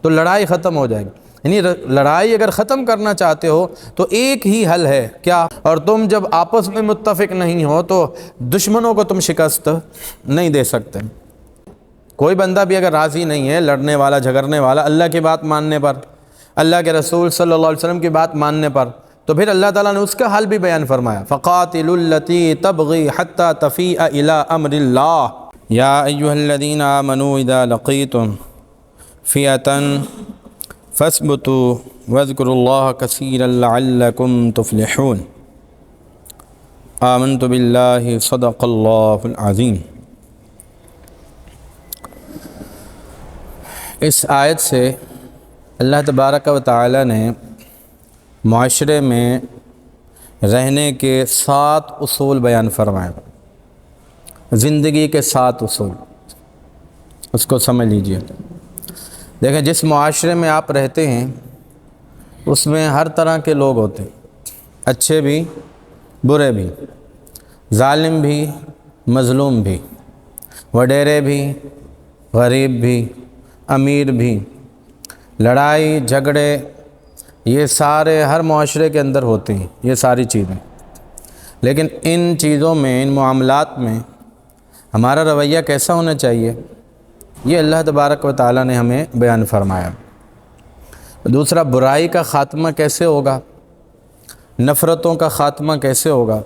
تو لڑائی ختم ہو جائے گی۔ یعنی لڑائی اگر ختم کرنا چاہتے ہو تو ایک ہی حل ہے، کیا؟ اور تم جب آپس میں متفق نہیں ہو تو دشمنوں کو تم شکست نہیں دے سکتے۔ کوئی بندہ بھی اگر راضی نہیں ہے، لڑنے والا جھگڑنے والا، اللہ کی بات ماننے پر، اللہ کے رسول صلی اللہ علیہ وسلم کی بات ماننے پر، تو پھر اللہ تعالیٰ نے اس کا حل بھی بیان فرمایا، فَقَاتِلُوا الَّتِي تَبْغِي حَتَّى تَفِيءَ إِلَىٰ أَمْرِ اللَّهِ يَا أَيُّهَا الَّذِينَ آمَنُوا إِذَا لَقِيتُمْ فِئَةً فَاثْبُتُوا وَاذْكُرُوا اللَّهَ كَثِيرًا لَعَلَّكُمْ تُفْلِحُونَ۔ آمنت باللہ صدق اللہ العظیم۔ اس آیت سے اللہ تبارک و تعالی نے معاشرے میں رہنے کے 7 اصول بیان فرمائے، زندگی کے 7 اصول، اس کو سمجھ لیجئے۔ دیکھیں، جس معاشرے میں آپ رہتے ہیں اس میں ہر طرح کے لوگ ہوتے ہیں، اچھے بھی برے بھی، ظالم بھی مظلوم بھی، وڈیرے بھی غریب بھی امیر بھی، لڑائی جھگڑے یہ سارے ہر معاشرے کے اندر ہوتے ہیں، یہ ساری چیزیں۔ لیکن ان چیزوں میں، ان معاملات میں ہمارا رویہ کیسا ہونا چاہیے، یہ اللہ تبارک و تعالیٰ نے ہمیں بیان فرمایا۔ دوسرا، برائی کا خاتمہ کیسے ہوگا، نفرتوں کا خاتمہ کیسے ہوگا،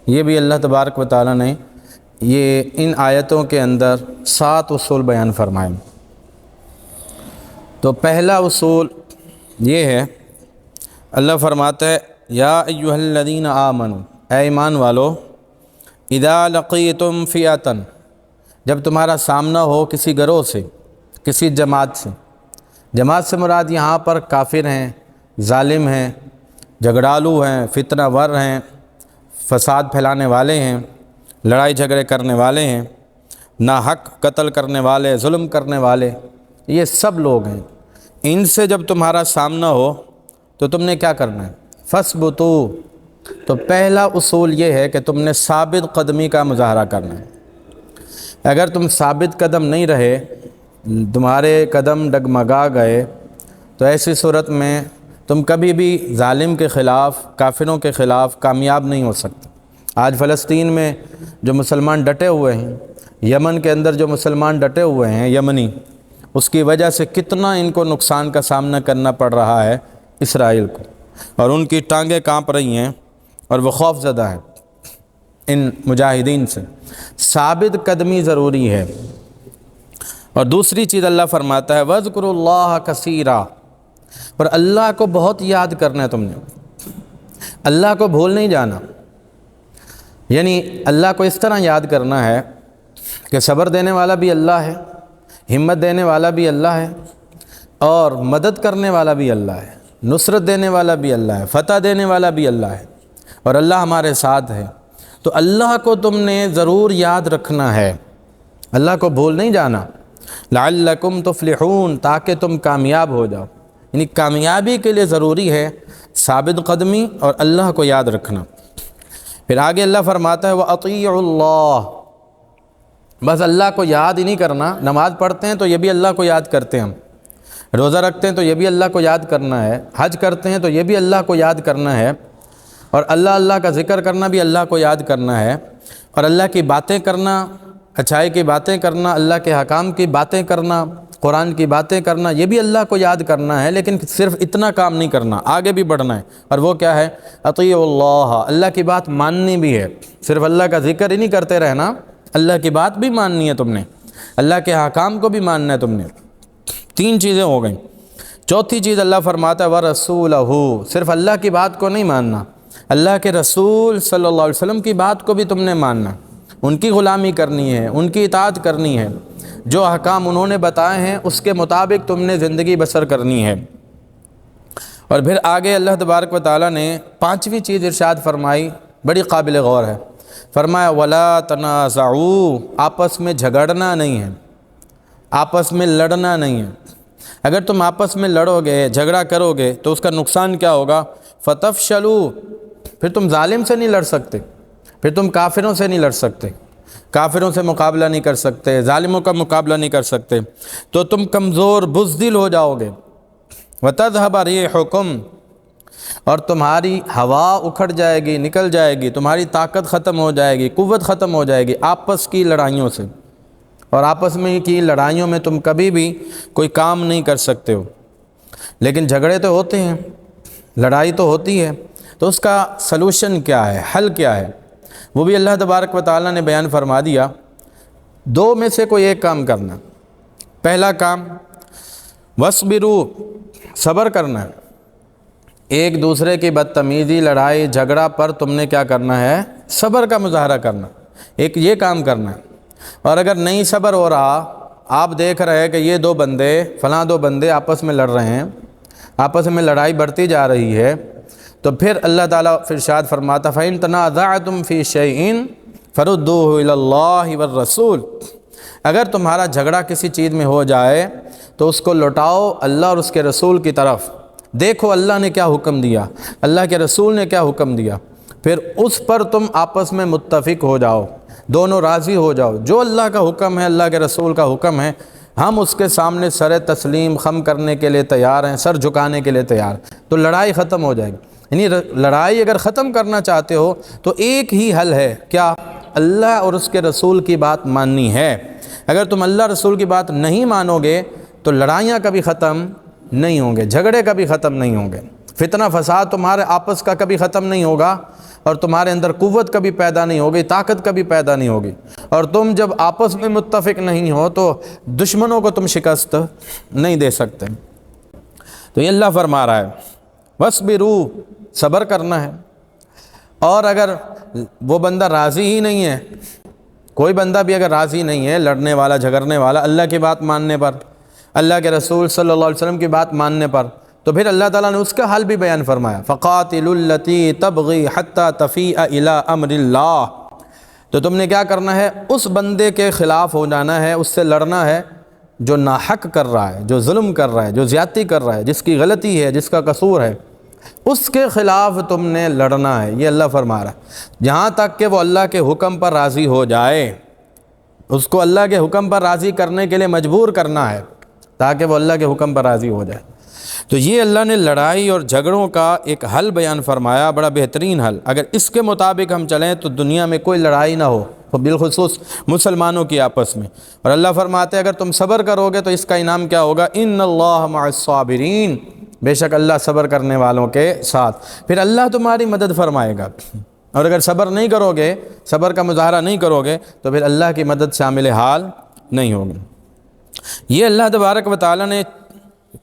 یہ بھی اللہ تبارک و تعالیٰ نے یہ ان آیتوں کے اندر 7 اصول بیان فرمائے۔ تو پہلا اصول یہ ہے، اللہ فرماتا ہے یا ایھا الذین آمنوا، اے ایمان والو، اذا لقیتم فئۃ، جب تمہارا سامنا ہو کسی گروہ سے، کسی جماعت سے۔ جماعت سے مراد یہاں پر کافر ہیں، ظالم ہیں، جھگڑالو ہیں، فتنہ ور ہیں، فساد پھیلانے والے ہیں، لڑائی جھگڑے کرنے والے ہیں، ناحق قتل کرنے والے، ظلم کرنے والے، یہ سب لوگ ہیں۔ ان سے جب تمہارا سامنا ہو تو تم نے کیا کرنا ہے؟ فَاثْبُتُوا، تو پہلا اصول یہ ہے کہ تم نے ثابت قدمی کا مظاہرہ کرنا ہے۔ اگر تم ثابت قدم نہیں رہے، تمہارے قدم ڈگمگا گئے، تو ایسی صورت میں تم کبھی بھی ظالم کے خلاف، کافروں کے خلاف کامیاب نہیں ہو سکتے۔ آج فلسطین میں جو مسلمان ڈٹے ہوئے ہیں، یمن کے اندر جو مسلمان ڈٹے ہوئے ہیں، یمنی، اس کی وجہ سے کتنا ان کو نقصان کا سامنا کرنا پڑ رہا ہے اسرائیل کو، اور ان کی ٹانگیں کانپ رہی ہیں اور وہ خوف زدہ ہے ان مجاہدین سے۔ ثابت قدمی ضروری ہے۔ اور دوسری چیز اللہ فرماتا ہے وَاذْكُرُوا اللَّهَ كَثِيرًا، اور اللہ کو بہت یاد کرنا ہے تم نے، اللہ کو بھول نہیں جانا۔ یعنی اللہ کو اس طرح یاد کرنا ہے کہ صبر دینے والا بھی اللہ ہے، ہمت دینے والا بھی اللہ ہے، اور مدد کرنے والا بھی اللہ ہے، نصرت دینے والا بھی اللہ ہے، فتح دینے والا بھی اللہ ہے، اور اللہ ہمارے ساتھ ہے۔ تو اللہ کو تم نے ضرور یاد رکھنا ہے، اللہ کو بھول نہیں جانا، لعلکم تفلحون، تاکہ تم کامیاب ہو جاؤ۔ یعنی کامیابی کے لیے ضروری ہے ثابت قدمی اور اللہ کو یاد رکھنا۔ پھر آگے اللہ فرماتا ہے وَأَطِيعُوا اللَّهَ، بس اللہ کو یاد ہی نہیں کرنا، نماز پڑھتے ہیں تو یہ بھی اللہ کو یاد کرتے ہیں، ہم روزہ رکھتے ہیں تو یہ بھی اللہ کو یاد کرنا ہے، حج کرتے ہیں تو یہ بھی اللہ کو یاد کرنا ہے، اور اللہ کا ذکر کرنا بھی اللہ کو یاد کرنا ہے، اور اللہ کی باتیں کرنا، اچھائی کی باتیں کرنا، اللہ کے حکام کی باتیں کرنا، قرآن کی باتیں کرنا، یہ بھی اللہ کو یاد کرنا ہے۔ لیکن صرف اتنا کام نہیں کرنا، آگے بھی بڑھنا ہے، اور وہ کیا ہے؟ اطیعوا اللہ، اللہ کی بات ماننی بھی ہے، صرف اللہ کا ذکر ہی نہیں کرتے رہنا، اللہ کی بات بھی ماننی ہے تم نے، اللہ کے حکام کو بھی ماننا ہے تم نے۔ 3 چیزیں ہو گئیں۔ چوتھی چیز اللہ فرماتا ہے وَرَسُولَهُ، صرف اللہ کی بات کو نہیں ماننا، اللہ کے رسول صلی اللہ علیہ وسلم کی بات کو بھی تم نے ماننا، ان کی غلامی کرنی ہے، ان کی اطاعت کرنی ہے، جو احکام انہوں نے بتائے ہیں اس کے مطابق تم نے زندگی بسر کرنی ہے۔ اور پھر آگے اللہ تبارک و تعالیٰ نے 5ویں چیز ارشاد فرمائی، بڑی قابل غور ہے، فرمایا وَلَا تَنَازَعُوا، آپس میں جھگڑنا نہیں ہے، آپس میں لڑنا نہیں ہے۔ اگر تم آپس میں لڑو گے، جھگڑا کرو گے تو اس کا نقصان کیا ہوگا؟ فَتَفْشَلُوا، پھر تم ظالم سے نہیں لڑ سکتے، پھر تم کافروں سے نہیں لڑ سکتے، کافروں سے مقابلہ نہیں کر سکتے، ظالموں کا مقابلہ نہیں کر سکتے، تو تم کمزور بزدل ہو جاؤ گے۔ وَتَذْهَبَ رِيحُكُمْ، اور تمہاری ہوا اکھڑ جائے گی، نکل جائے گی، تمہاری طاقت ختم ہو جائے گی، قوت ختم ہو جائے گی آپس کی لڑائیوں سے، اور آپس میں کی لڑائیوں میں تم کبھی بھی کوئی کام نہیں کر سکتے ہو۔ لیکن جھگڑے تو ہوتے ہیں، لڑائی تو ہوتی ہے، تو اس کا سلوشن کیا ہے، حل کیا ہے، وہ بھی اللہ تبارک و تعالیٰ نے بیان فرما دیا۔ دو میں سے کوئی ایک کام کرنا۔ پہلا کام وَاصْبِرُوا، صبر کرنا ہے۔ ایک دوسرے کی بدتمیزی، لڑائی جھگڑا پر تم نے کیا کرنا ہے؟ صبر کا مظاہرہ کرنا، ایک یہ کام کرنا ہے۔ اور اگر نہیں صبر ہو رہا، آپ دیکھ رہے ہیں کہ یہ دو بندے، فلاں دو بندے آپس میں لڑ رہے ہیں، آپس میں لڑائی بڑھتی جا رہی ہے، تو پھر اللہ تعالیٰ ارشاد فرماتا فَإِن تَنَازَعْتُمْ فِي شَيْءٍ فَرُدُّوهُ إِلَى اللَّهِ وَالرَّسُولِ، اگر تمہارا جھگڑا کسی چیز میں ہو جائے تو اس کو لوٹاؤ اللہ اور اس کے رسول کی طرف۔ دیکھو اللہ نے کیا حکم دیا، اللہ کے رسول نے کیا حکم دیا، پھر اس پر تم آپس میں متفق ہو جاؤ، دونوں راضی ہو جاؤ۔ جو اللہ کا حکم ہے، اللہ کے رسول کا حکم ہے، ہم اس کے سامنے سر تسلیم خم کرنے کے لیے تیار ہیں، سر جھکانے کے لیے تیار، تو لڑائی ختم ہو جائے گی۔ یعنی لڑائی اگر ختم کرنا چاہتے ہو تو ایک ہی حل ہے، کیا؟ اللہ اور اس کے رسول کی بات ماننی ہے۔ اگر تم اللہ رسول کی بات نہیں مانو گے تو لڑائیاں کبھی ختم نہیں ہوں گے، جھگڑے کبھی ختم نہیں ہوں گے، فتنہ فساد تمہارے آپس کا کبھی ختم نہیں ہوگا، اور تمہارے اندر قوت کبھی پیدا نہیں ہوگی، طاقت کبھی پیدا نہیں ہوگی۔ اور تم جب آپس میں متفق نہیں ہو تو دشمنوں کو تم شکست نہیں دے سکتے۔ تو یہ اللہ فرما رہا ہے وَاصْبِرُوا، صبر کرنا ہے۔ اور اگر وہ بندہ راضی ہی نہیں ہے، کوئی بندہ بھی اگر راضی نہیں ہے، لڑنے والا جھگڑنے والا، اللہ کی بات ماننے پر، اللہ کے رسول صلی اللہ علیہ وسلم کی بات ماننے پر، تو پھر اللہ تعالیٰ نے اس کا حل بھی بیان فرمایا فَقَاتِلُوا الَّتِي تَبْغِي حَتَّى تَفِيءَ إِلَىٰ أَمْرِ اللَّهِ، تو تم نے کیا کرنا ہے؟ اس بندے کے خلاف ہو جانا ہے، اس سے لڑنا ہے جو ناحق کر رہا ہے، جو ظلم کر رہا ہے، جو زیادتی کر رہا ہے، جس کی غلطی ہے، جس کا قصور ہے، اس کے خلاف تم نے لڑنا ہے۔ یہ اللہ فرما رہا ہے جہاں تک کہ وہ اللہ کے حکم پر راضی ہو جائے، اس کو اللہ کے حکم پر راضی کرنے کے لیے مجبور کرنا ہے تاکہ وہ اللہ کے حکم پر راضی ہو جائے۔ تو یہ اللہ نے لڑائی اور جھگڑوں کا ایک حل بیان فرمایا، بڑا بہترین حل۔ اگر اس کے مطابق ہم چلیں تو دنیا میں کوئی لڑائی نہ ہو، بالخصوص مسلمانوں کی آپس میں۔ اور اللہ فرماتے ہیں اگر تم صبر کرو گے تو اس کا انعام کیا ہوگا؟ ان اللہ مع الصابرین، بے شک اللہ صبر کرنے والوں کے ساتھ، پھر اللہ تمہاری مدد فرمائے گا۔ اور اگر صبر نہیں کرو گے، صبر کا مظاہرہ نہیں کرو گے تو پھر اللہ کی مدد شامل حال نہیں ہوگی۔ یہ اللہ تبارک و تعالیٰ نے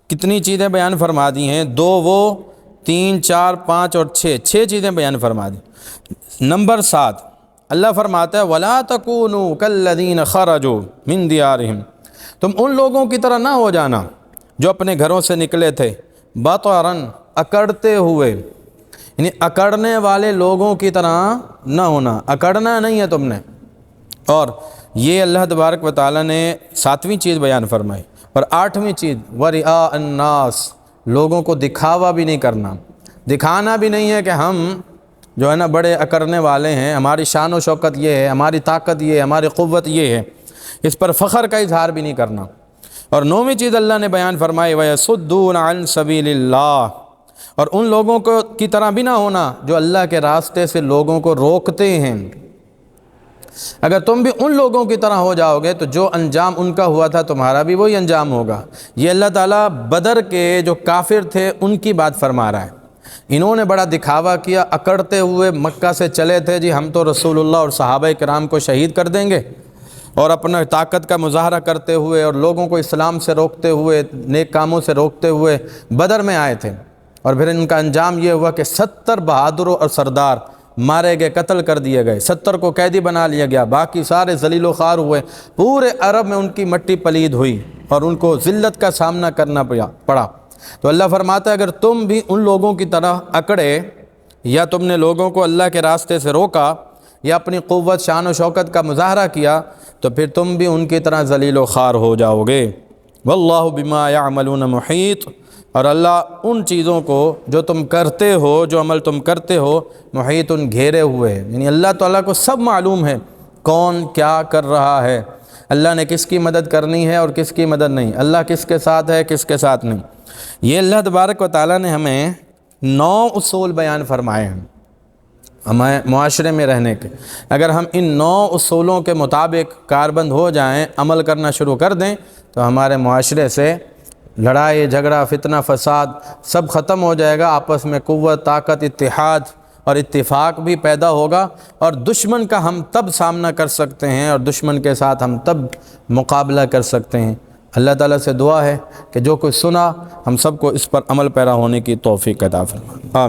کتنی چیزیں بیان فرما دی ہیں، 2 وہ 3 4 5 اور 6 چیزیں بیان فرما دی۔ نمبر 7 اللہ فرماتا ہے وَلَا تَكُونُوا كَالَّذِينَ خَرَجُوا مِن دِيَارِهِمْ، تم ان لوگوں کی طرح نہ ہو جانا جو اپنے گھروں سے نکلے تھے، بَطَرًا، اکڑتے ہوئے، یعنی اکڑنے والے لوگوں کی طرح نہ ہونا، اکڑنا نہیں ہے تم نے۔ اور یہ اللہ تبارک و تعالیٰ نے 7ویں چیز بیان فرمائی۔ اور 8ویں چیز وَرِئَاءَ النَّاسِ، لوگوں کو دکھاوا بھی نہیں کرنا، دکھانا بھی نہیں ہے کہ ہم جو ہے نا بڑے اکڑنے والے ہیں، ہماری شان و شوکت یہ ہے، ہماری طاقت یہ ہے، ہماری قوت یہ ہے، اس پر فخر کا اظہار بھی نہیں کرنا۔ اور 9ویں چیز اللہ نے بیان فرمائی وَيَصُدُّونَ عَن سَبِيلِ اللَّهِ، اور ان لوگوں کی طرح بھی نہ ہونا جو اللہ کے راستے سے لوگوں کو روکتے ہیں۔ اگر تم بھی ان لوگوں کی طرح ہو جاؤ گے تو جو انجام ان کا ہوا تھا تمہارا بھی وہی انجام ہوگا۔ یہ اللہ تعالیٰ بدر کے جو کافر تھے ان کی بات فرما رہا ہے۔ انہوں نے بڑا دکھاوا کیا، اکڑتے ہوئے مکہ سے چلے تھے، جی ہم تو رسول اللہ اور صحابہ کرام کو شہید کر دیں گے، اور اپنا طاقت کا مظاہرہ کرتے ہوئے اور لوگوں کو اسلام سے روکتے ہوئے، نیک کاموں سے روکتے ہوئے بدر میں آئے تھے۔ اور پھر ان کا انجام یہ ہوا کہ 70 بہادروں اور سردار مارے گئے، قتل کر دیے گئے، 70 کو قیدی بنا لیا گیا، باقی سارے ذلیل و خوار ہوئے، پورے عرب میں ان کی مٹی پلید ہوئی اور ان کو ذلت کا سامنا کرنا پڑا۔ تو اللہ فرماتا ہے اگر تم بھی ان لوگوں کی طرح اکڑے، یا تم نے لوگوں کو اللہ کے راستے سے روکا، یا اپنی قوت شان و شوکت کا مظاہرہ کیا، تو پھر تم بھی ان کی طرح ذلیل و خوار ہو جاؤ گے۔ واللہ بما یعملون محیط، اور اللہ ان چیزوں کو جو تم کرتے ہو، جو عمل تم کرتے ہو، محیط، گھیرے ہوئے ہیں، یعنی اللہ تعالیٰ کو سب معلوم ہے کون کیا کر رہا ہے، اللہ نے کس کی مدد کرنی ہے اور کس کی مدد نہیں، اللہ کس کے ساتھ ہے کس کے ساتھ نہیں۔ یہ اللہ تبارک و تعالیٰ نے ہمیں 9 اصول بیان فرمائے ہیں ہمیں معاشرے میں رہنے کے۔ اگر ہم ان 9 اصولوں کے مطابق کاربند ہو جائیں، عمل کرنا شروع کر دیں، تو ہمارے معاشرے سے لڑائی جھگڑا فتنہ فساد سب ختم ہو جائے گا، آپس میں قوت طاقت اتحاد اور اتفاق بھی پیدا ہوگا، اور دشمن کا ہم تب سامنا کر سکتے ہیں اور دشمن کے ساتھ ہم تب مقابلہ کر سکتے ہیں۔ اللہ تعالیٰ سے دعا ہے کہ جو کچھ سنا ہم سب کو اس پر عمل پیرا ہونے کی توفیق عطا فرمائے۔